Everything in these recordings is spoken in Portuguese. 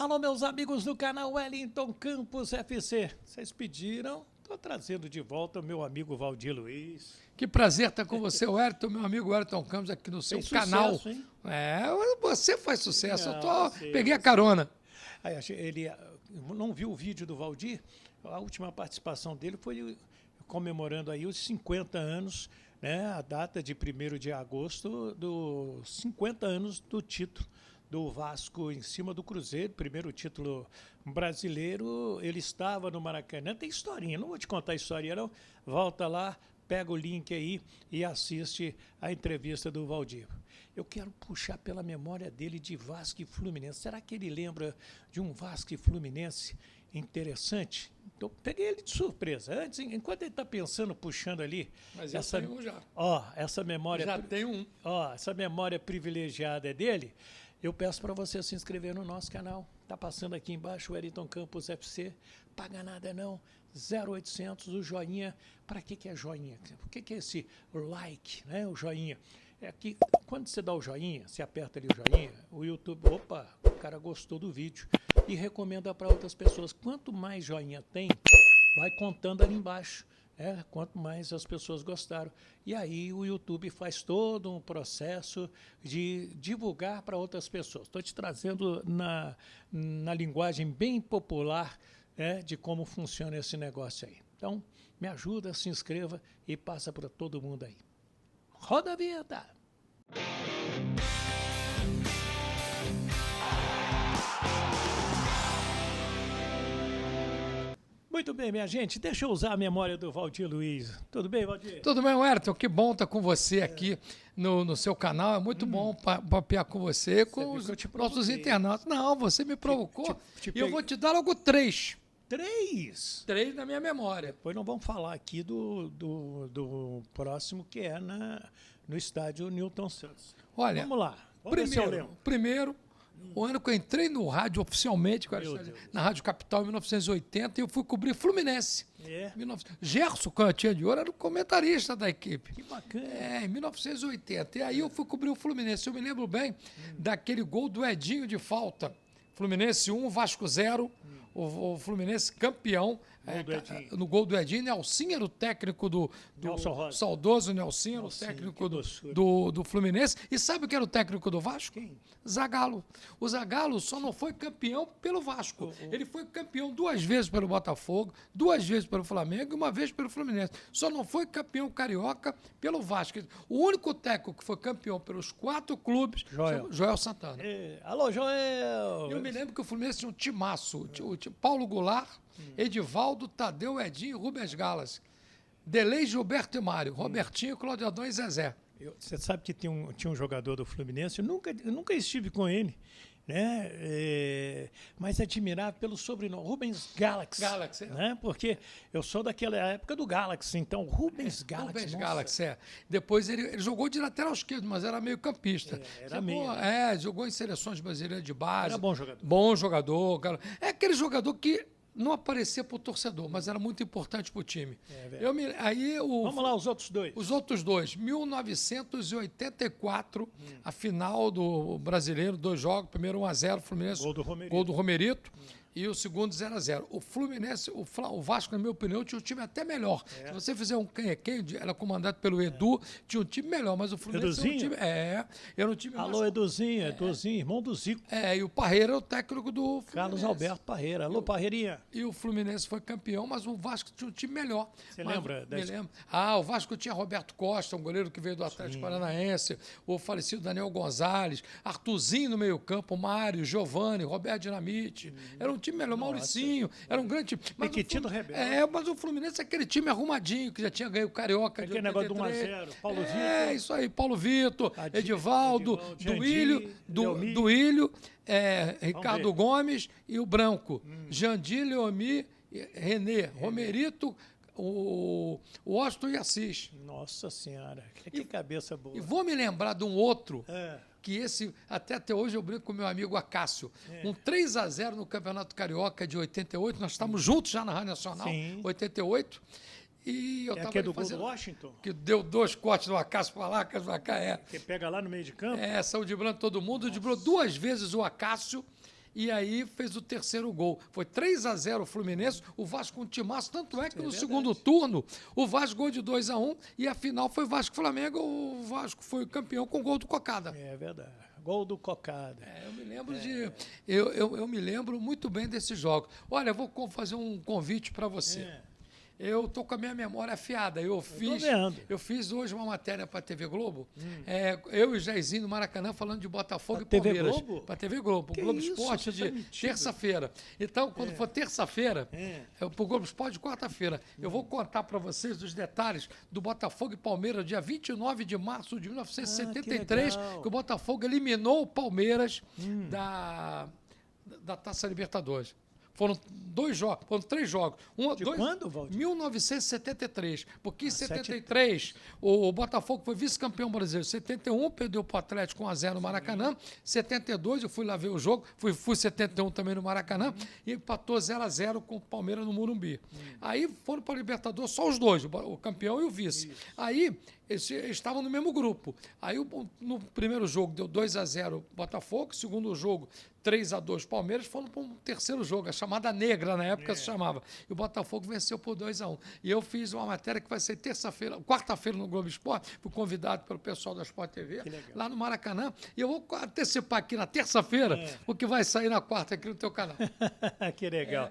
Alô, meus amigos do canal Wellington Campos FC. Vocês pediram, estou trazendo de volta o meu amigo Valdir Luiz. Que prazer estar com você, Wellington, meu amigo Wellington Campos, aqui no seu Sucesso, canal. Hein? Você faz sucesso. Peguei a você. carona. Aí, ele não viu o vídeo do Valdir? A última participação dele foi comemorando aí os 50 anos, né, a data de 1º de agosto dos 50 anos do título do Vasco em cima do Cruzeiro, primeiro título brasileiro. Ele estava no Maracanã. Tem historinha, não vou te contar a historinha não. Volta lá, pega o link aí e assiste a entrevista do Valdir. Eu quero puxar pela memória dele de Vasco e Fluminense. Será que ele lembra de um Vasco e Fluminense interessante? Então, peguei ele de surpresa. Antes, enquanto ele está pensando, puxando ali... Mas essa, eu tenho um já. Essa memória... Já tem um. Essa memória privilegiada é dele. Eu peço para você se inscrever no nosso canal. Está passando aqui embaixo o Wellington Campos FC. Paga nada não. 0800, o joinha. Para que é joinha? O que é esse like, né? O joinha. É que quando você dá o joinha, você aperta ali o joinha, o YouTube, opa, o cara gostou do vídeo e recomenda para outras pessoas. Quanto mais joinha tem, vai contando ali embaixo. Quanto mais as pessoas gostaram. E aí o YouTube faz todo um processo de divulgar para outras pessoas. Estou te trazendo na linguagem bem popular, de como funciona esse negócio aí. Então, me ajuda, se inscreva e passa para todo mundo aí. Roda a vinheta! Muito bem, minha gente. Deixa eu usar a memória do Valdir Luiz. Tudo bem, Valdir? Tudo bem, Wellington? Que bom estar com você aqui no seu canal. É muito bom papear com você, com os nossos internautas. Não, você me provocou. E eu vou te dar logo 3. 3? 3 na minha memória. Depois nós vamos falar aqui do próximo, que é no estádio Newton Santos. Olha, vamos lá. Vamos ver se eu lembro. Primeiro, o ano que eu entrei no rádio oficialmente, na Rádio Capital, em 1980, e eu fui cobrir Fluminense. Gerson Canhotinha de Ouro era o comentarista da equipe. Que bacana. Em 1980. E aí eu fui cobrir o Fluminense. Eu me lembro bem daquele gol do Edinho de falta. Fluminense 1, Vasco 0. O Fluminense campeão. No gol do Edinho. Nelsinho era o técnico do saudoso Nelsinho, era o técnico do Fluminense. E sabe o que era o técnico do Vasco? Quem? Zagallo. O Zagallo só não foi campeão pelo Vasco. Ele foi campeão 2 vezes pelo Botafogo, 2 vezes pelo Flamengo e 1 vez pelo Fluminense. Só não foi campeão carioca pelo Vasco. O único técnico que foi campeão pelos 4 clubes, Joel Santana. Alô, Joel! Eu me lembro que o Fluminense tinha um timaço. Paulo Goulart, Edivaldo, Tadeu, Edinho e Rubens Galas. Delei, Gilberto e Mário. Robertinho, Cláudio Adão e Zezé. Você sabe que tinha um jogador do Fluminense, eu nunca estive com ele, né? Mas admirava pelo sobrenome, Rubens Galaxy. Né? Porque eu sou daquela época do Galaxy, então Rubens Galaxy. Rubens Galaxy. Depois ele jogou de lateral esquerdo, mas era meio campista. Jogou em seleções brasileiras de base. Era bom jogador. Bom jogador. Cara. É aquele jogador que não aparecia para o torcedor, mas era muito importante para o time. Vamos lá, os outros dois. Os outros dois. 1984, a final do Brasileiro, 2 jogos. Primeiro 1-0, Fluminense. Gol do Romerito. E o segundo 0-0. O Fluminense, o Vasco, na minha opinião, tinha um time até melhor. Se você fizer um quem era comandado pelo Edu, tinha um time melhor, mas o Fluminense era um time... Era um time Alô, Eduzinho, irmão do Zico. E o Parreira é o técnico do Fluminense. Carlos Alberto Parreira. Alô, Parreirinha. E o Fluminense foi campeão, mas o Vasco tinha um time melhor. Você lembra? Me lembro. O Vasco tinha Roberto Costa, um goleiro que veio do Atlético Paranaense, o falecido Daniel Gonzalez, Arthurzinho no meio-campo, Mário, Giovani, Roberto Dinamite. Era um time melhor, Mauricinho, era um grande time. Mas o Fluminense é aquele time arrumadinho, que já tinha ganho o Carioca de 83. Aquele negócio do 1-0, Paulo Vitor. Isso aí, Paulo Vitor, Edivaldo, Duílio, Ricardo Gomes e o Branco. Jandir, Leomi, René, Romerito, o Washington e Assis. Nossa Senhora, que cabeça boa. E vou me lembrar de um outro... que esse, até hoje eu brinco com meu amigo Acácio, um 3-0 no Campeonato Carioca de 88, nós estamos juntos já na Rádio Nacional, 88, e eu estava do gol do Washington? Que deu 2 cortes do Acácio para lá, Acácio para cá, Que pega lá no meio de campo? Saiu driblando todo mundo, driblou 2 vezes o Acácio, e aí fez o terceiro gol. Foi 3-0 o Fluminense, o Vasco com um timaço, tanto é que no segundo turno o Vasco gol de 2-1 e a final foi Vasco-Flamengo, o Vasco foi campeão com gol do Cocada. É verdade. Gol do Cocada. Eu me lembro eu me lembro muito bem desses jogos. Olha, eu vou fazer um convite para você. Eu tô com a minha memória afiada. Eu fiz hoje uma matéria para a TV Globo. Eu e o Jairzinho no Maracanã falando de Botafogo pra e Palmeiras. TV Globo? Para a TV Globo. O Globo Esporte de terça-feira. Então, quando for terça-feira, para o Globo Esporte de quarta-feira, eu vou contar para vocês os detalhes do Botafogo e Palmeiras, dia 29 de março de 1973, que o Botafogo eliminou o Palmeiras da Taça Libertadores. Foram 2 jogos, foram 3 jogos. Quando, Valdir? 1973. Porque em 73 o Botafogo foi vice-campeão brasileiro. 71 perdeu para o Atlético 1-0 no Maracanã. 72 eu fui lá ver o jogo. Fui 71 também no Maracanã. E empatou 0-0 com o Palmeiras no Morumbi. Aí foram para a Libertadores só os dois, o campeão e o vice. Isso. Aí eles estavam no mesmo grupo. Aí no primeiro jogo deu 2-0 Botafogo. Segundo jogo 3-2 Palmeiras, foram para um terceiro jogo, a chamada negra na época se chamava. E o Botafogo venceu por 2-1. E eu fiz uma matéria que vai ser quarta-feira no Globo Esporte, fui convidado pelo pessoal da Sport TV, lá no Maracanã. E eu vou antecipar aqui na terça-feira o que vai sair na quarta aqui no teu canal. Que legal.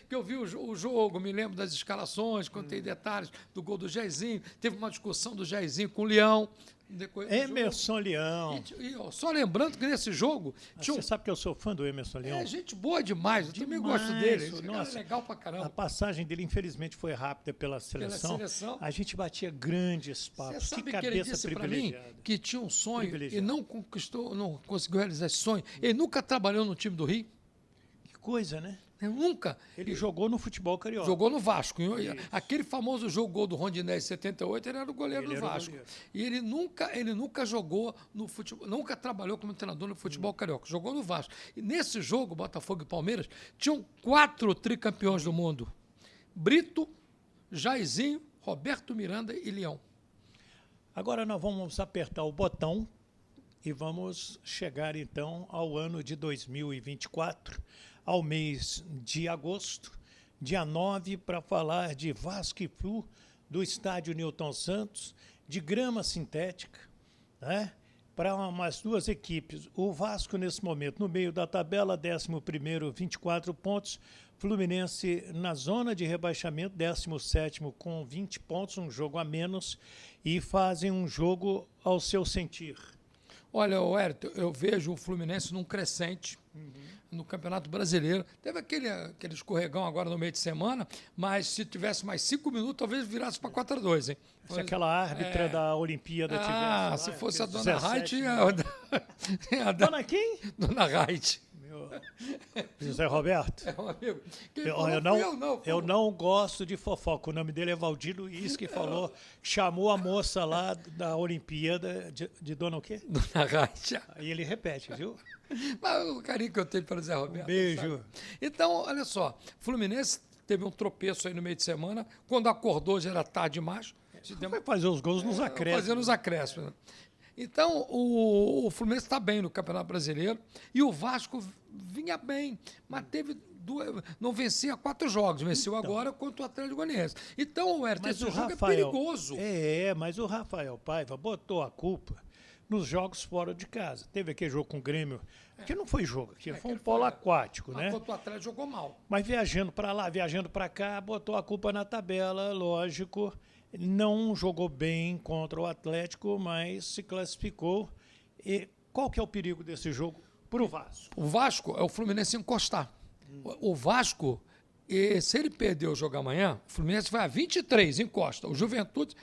Que eu vi o jogo, me lembro das escalações, contei detalhes do gol do Jairzinho, teve uma discussão do Jairzinho com o Leão. Emerson Leão. Só lembrando que nesse jogo... Você sabe que eu sou fã do Emerson Leão? É gente boa demais, eu também gosto dele. Nossa, é legal pra caramba. A passagem dele, infelizmente, foi rápida pela seleção. A gente batia grandes papos. Você sabe que que ele disse pra mim que tinha um sonho e não conseguiu realizar esse sonho. Ele nunca trabalhou no time do Rio. Que coisa, né? Nunca. Ele jogou no futebol carioca. Jogou no Vasco. Aquele famoso jogo gol do Rondinelli em 78, ele era o goleiro do Vasco. E ele nunca jogou no futebol, nunca trabalhou como treinador no futebol carioca. Jogou no Vasco. E nesse jogo, Botafogo e Palmeiras, tinham 4 tricampeões do mundo. Brito, Jairzinho, Roberto Miranda e Leão. Agora nós vamos apertar o botão e vamos chegar, então, ao ano de 2024, ao mês de agosto, dia 9, para falar de Vasco e Flu, do estádio Newton Santos, de grama sintética, né? Para umas duas equipes. O Vasco, nesse momento, no meio da tabela, 11º, 24 pontos. Fluminense na zona de rebaixamento, 17º com 20 pontos, um jogo a menos, e fazem um jogo ao seu sentir. Olha, Hérito, eu vejo o Fluminense num crescente no Campeonato Brasileiro. Teve aquele escorregão agora no meio de semana, mas se tivesse mais 5 minutos, talvez virasse para 4-2, hein? Se aquela árbitra da Olimpíada tivesse... se fosse a Dona Reit... Dona quem? Dona Reit. José Roberto? É um amigo. Eu não gosto de fofoca. O nome dele é Valdir Luiz, que falou, chamou a moça lá da Olimpíada de Dona o quê? Dona Reit. Aí ele repete, viu? Mas o carinho que eu tenho pelo Zé Roberto. Beijo. Sabe? Então, olha só, Fluminense teve um tropeço aí no meio de semana. Quando acordou já era tarde demais. Vai fazer os gols nos acréscimos. Fazendo os acréscimos. Né? Então, o Fluminense está bem no Campeonato Brasileiro e o Vasco vinha bem, mas não vencia 4 jogos, venceu agora contra o Atlético Goianiense. Então, esse jogo é perigoso. Mas o Rafael Paiva botou a culpa nos jogos fora de casa. Teve aquele jogo com o Grêmio, que não foi jogo, que foi um polo aquático, né? Contra o Atlético jogou mal. Mas viajando para lá, viajando para cá, botou a culpa na tabela, lógico. Não jogou bem contra o Atlético, mas se classificou. E qual que é o perigo desse jogo para o Vasco? O Vasco é o Fluminense encostar. O Vasco, se ele perder o jogo amanhã, o Fluminense vai a 23, encosta. O Juventude...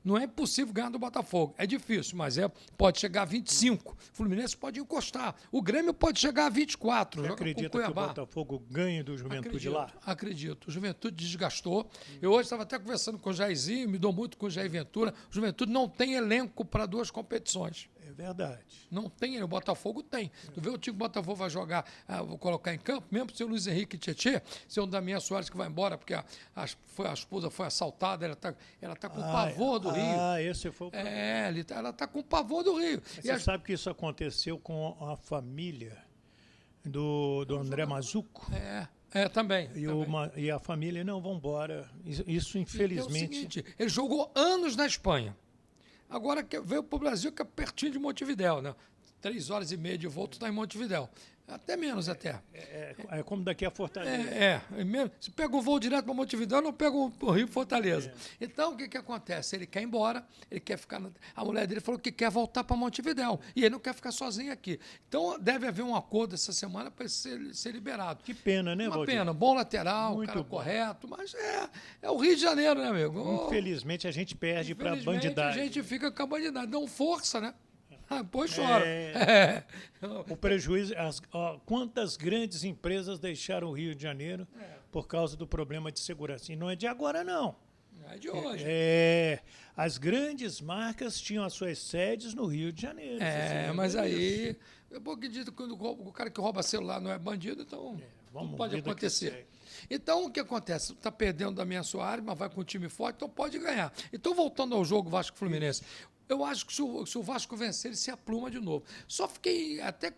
não é impossível ganhar do Botafogo. É difícil, mas pode chegar a 25. O Fluminense pode encostar. O Grêmio pode chegar a 24. Você acredita que o Botafogo ganhe do Juventude lá? Acredito. O Juventude desgastou. Eu hoje estava até conversando com o Jairzinho, me dou muito com o Jair Ventura. O Juventude não tem elenco para 2 competições. É verdade. Não tem, o Botafogo tem. Tu vê o time que o Botafogo vai jogar, vou colocar em campo, mesmo se o Luiz Henrique Tietê, se o Damião Soares que vai embora, porque a esposa foi assaltada, ela tá com pavor do Rio. Esse foi o problema. Ela tá com pavor do Rio. Você sabe que isso aconteceu com a família do André Mazuco. Também. E a família, não, vão embora. Isso, infelizmente... É o seguinte, ele jogou anos na Espanha. Agora veio para o Brasil, que é pertinho de Montevidéu, né? 3 horas e meia de voo, tu está em Montevidéu. Até menos, até. É como daqui a Fortaleza. Mesmo. Se pega um voo direto para Montevidéu, não pega o Rio Fortaleza. Então, o que acontece? Ele quer ir embora, ele quer ficar... A mulher dele falou que quer voltar para Montevidéu. E ele não quer ficar sozinho aqui. Então, deve haver um acordo essa semana para ele ser liberado. Que pena, né, Valdir? Uma pena. Bom lateral, muito cara bom. Correto. Mas é o Rio de Janeiro, né, amigo? Infelizmente, a gente perde para a bandidagem. A gente fica com a bandidagem. Dão força, né? Pois chora. O prejuízo, quantas grandes empresas deixaram o Rio de Janeiro por causa do problema de segurança? E não é de agora, não. É de hoje. As grandes marcas tinham as suas sedes no Rio de Janeiro. Mas aí... É bom que diz que quando o cara que rouba celular não é bandido, então tudo pode acontecer. Então, o que acontece? Está perdendo da minha sua área, mas vai com um time forte, então pode ganhar. Então, voltando ao jogo Vasco-Fluminense... Eu acho que se o Vasco vencer, ele se apluma de novo. Só fiquei, até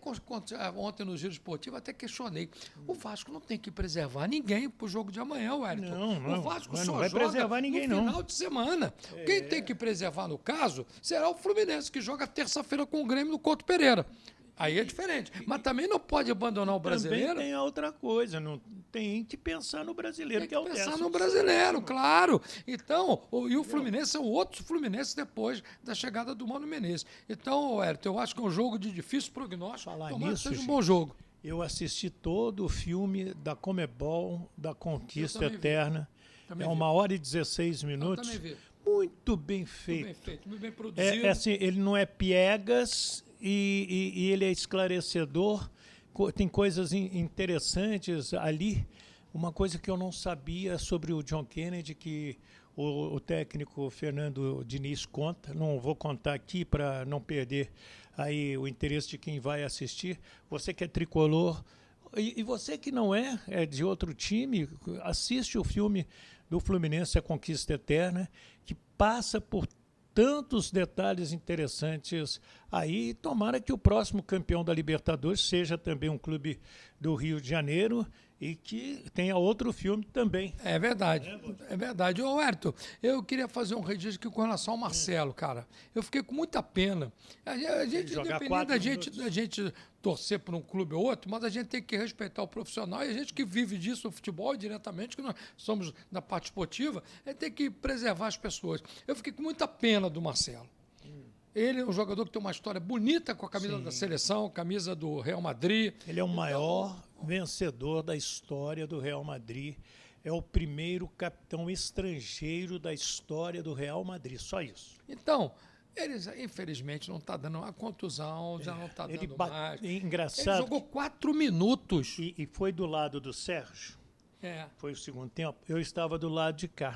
ontem no Giro Esportivo, até questionei. O Vasco não tem que preservar ninguém para o jogo de amanhã, Wellington. Não, o Vasco só não vai joga preservar ninguém, no final de semana. Quem tem que preservar, no caso, será o Fluminense, que joga terça-feira com o Grêmio no Couto Pereira. Aí é diferente. Mas também não pode abandonar o brasileiro. Também tem a outra coisa, não tem que pensar no brasileiro, que é o pensar no brasileiro, claro. Então, o Fluminense é o outro Fluminense depois da chegada do Mano Menezes. Então, Wellington, eu acho que é um jogo de difícil prognóstico. Falar Tomara nisso, que seja um bom jogo. Eu assisti todo o filme da Comebol, da Conquista Eterna. É 1h e 16 minutos. Eu também vi. Muito bem feito. Muito bem feito, muito bem produzido. Assim, ele não é piegas e ele é esclarecedor. Tem coisas interessantes ali. Uma coisa que eu não sabia sobre o John Kennedy, que o técnico Fernando Diniz conta. Não vou contar aqui para não perder aí o interesse de quem vai assistir. Você que é tricolor e você que não é de outro time, assiste o filme do Fluminense, A Conquista Eterna, que passa por tantos detalhes interessantes aí. Tomara que o próximo campeão da Libertadores seja também um clube do Rio de Janeiro e que tenha outro filme também. É verdade, é verdade. Ô, Wellington, eu queria fazer um registro aqui com relação ao Marcelo, cara. Eu fiquei com muita pena. A gente, independente da gente torcer por um clube ou outro, mas a gente tem que respeitar o profissional e a gente que vive disso, o futebol, diretamente, que nós somos da parte esportiva, tem que preservar as pessoas. Eu fiquei com muita pena do Marcelo. Ele é um jogador que tem uma história bonita com a camisa da seleção, camisa do Real Madrid. Ele é o maior vencedor da história do Real Madrid. É o primeiro capitão estrangeiro da história do Real Madrid. Só isso. Então, ele, infelizmente, não está dando uma contusão, já não está dando mais. Engraçado. Ele jogou 4 minutos. E foi do lado do Sérgio. Foi o segundo tempo. Eu estava do lado de cá.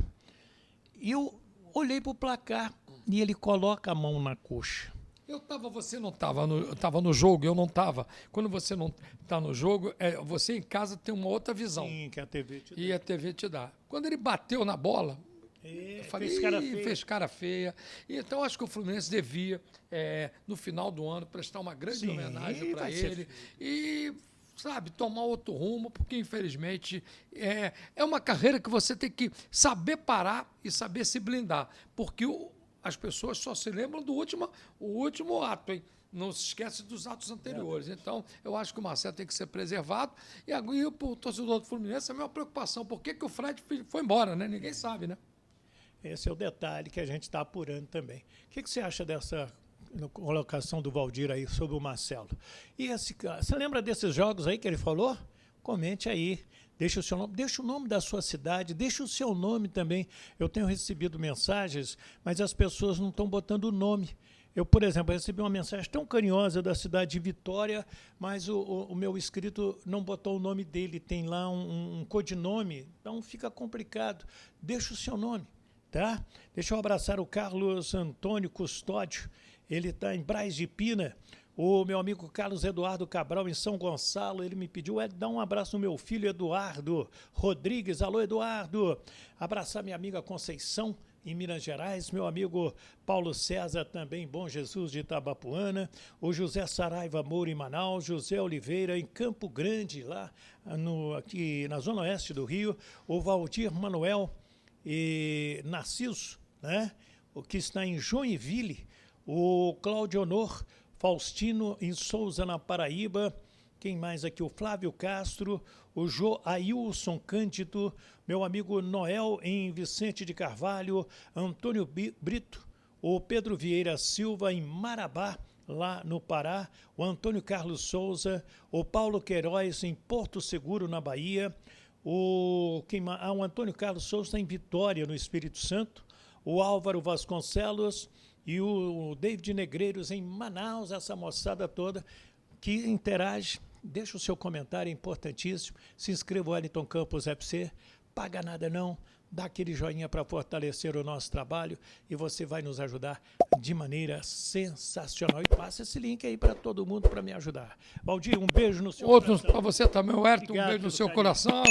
E eu olhei para o placar e ele coloca a mão na coxa. Você não estava, estava no jogo, eu não estava. Quando você não está no jogo, você em casa tem uma outra visão. Sim, que a TV te dá. E a TV te dá. Quando ele bateu na bola, eu falei, fez cara feia. Então, acho que o Fluminense devia, no final do ano, prestar uma grande homenagem para ele. E, sabe, tomar outro rumo, porque, infelizmente, é uma carreira que você tem que saber parar e saber se blindar. Porque as pessoas só se lembram do último ato, hein? Não se esquece dos atos anteriores. Então, eu acho que o Marcelo tem que ser preservado. E agora, para o torcedor do Fluminense, é a minha preocupação. Por que o Fred foi embora, né? Ninguém sabe, né? Esse é o detalhe que a gente está apurando também. O que você acha dessa colocação do Valdir aí sobre o Marcelo? E você lembra desses jogos aí que ele falou? Comente aí. Deixa o seu nome, deixa o nome da sua cidade, deixa o seu nome também. Eu tenho recebido mensagens, mas as pessoas não estão botando o nome. Eu, por exemplo, recebi uma mensagem tão carinhosa da cidade de Vitória, mas o meu inscrito não botou o nome dele, tem lá um codinome, então fica complicado. Deixa o seu nome, tá? Deixa eu abraçar o Carlos Antônio Custódio, ele está em Braz de Pina. O meu amigo Carlos Eduardo Cabral, em São Gonçalo, ele me pediu, dá um abraço no meu filho Eduardo Rodrigues. Alô, Eduardo. Abraçar minha amiga Conceição em Minas Gerais, meu amigo Paulo César, também Bom Jesus de Itabapuana, o José Saraiva Moura em Manaus, José Oliveira em Campo Grande, lá aqui na Zona Oeste do Rio, o Valdir Manuel e Narciso, né? O que está em Joinville, o Cláudio Honor Faustino em Souza, na Paraíba. Quem mais aqui? O Flávio Castro, o Joailson Cândido, meu amigo Noel em Vicente de Carvalho, Antônio Brito, o Pedro Vieira Silva em Marabá, lá no Pará, o Antônio Carlos Souza, o Paulo Queiroz em Porto Seguro, na Bahia, o Antônio Carlos Souza está em Vitória, no Espírito Santo, o Álvaro Vasconcelos e o David Negreiros em Manaus, essa moçada toda que interage. Deixa o seu comentário, é importantíssimo. Se inscreva no Wellington Campos FC, paga nada não, dá aquele joinha para fortalecer o nosso trabalho e você vai nos ajudar de maneira sensacional. E passa esse link aí para todo mundo para me ajudar. Valdir, um beijo no seu Outros coração. para você também, o Wellington, um beijo no seu coração.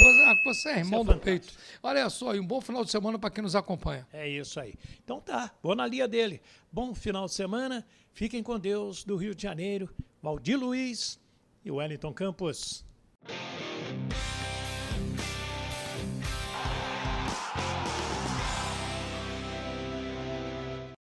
Você é irmão do peito. Olha só, e um bom final de semana para quem nos acompanha. É isso aí. Então tá, vou na linha dele. Bom final de semana, fiquem com Deus, do Rio de Janeiro, Valdir Luiz e Wellington Campos.